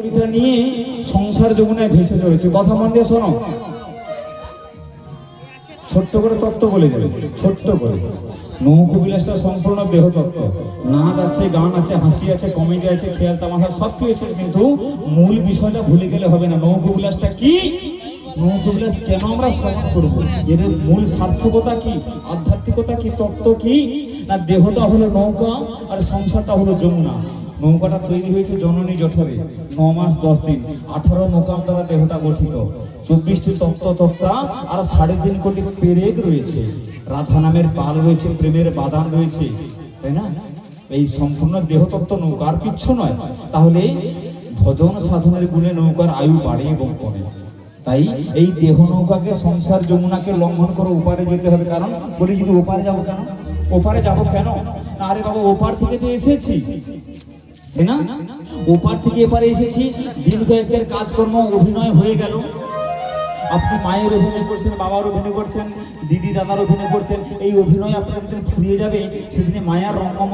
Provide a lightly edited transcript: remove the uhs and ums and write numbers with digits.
এটা নিয়ে সংসার যমুনায় ভেসে চলেছে। কথা মন দিয়ে শোনো, ছোট্ট করে তত্ত্ব বলে যাবে, ছোট্ট করে। নৌকো বিলাসটা সম্পূর্ণ দেহ তত্ত্ব। নাচ আছে, গান আছে, হাসি আছে, কমেডি আছে, খেয়াল তামাশা সব কিছু আছে, কিন্তু মূল বিষয়টা ভুলে গেলে হবে না। নৌকো বিলাসটা কি, নৌকো বিলাস কেন আমরা শ্রবণ করবো, এর মূল সার্থকতা কি, আধ্যাত্মিকতা কি, তত্ত্ব কি? না দেহটা হলো নৌকা আর সংসারটা হলো যমুনা। নৌকাটা তৈরি হয়েছে জননী জঠরে, 9 মাস 10 দিন, 18 মোকাম দ্বারা দেহটা গঠিত, 24টি তত্ত্বা আর 3.5 কোটি পেরেক রয়েছে, রাধা নামের পাল রয়েছে, প্রেমের বাদান রয়েছে, তাই না? এই সম্পূর্ণ দেহতত্ত্ব নৌকা, আর কিচ্ছু নয়। তাহলে ভজন সাধনের গুণে নৌকার আয়ু বাড়ে এবং কমে। তাই এই দেহ নৌকাকে, সংসার যমুনাকে লঙ্ঘন করে ওপারে যেতে হবে। কারণ বলি, যদি ওপারে যাবো কেন, ওপারে যাবো কেন? না আরে বাবা, ওপার থেকে তো এসেছি, তাই না? ওপার থেকে এপারে এসেছি, দিন কয়েকের কাজকর্ম অভিনয় হয়ে গেল। আপনি মায়ের অভিনয় করছেন, বাবার অভিনয় করছেন, দিদি দাদার অভিনয় করছেন, এই অভিনয় আপনার যেদিন ফুরিয়ে যাবে, সেদিনে মায়ার রঙ্গমঞ্চ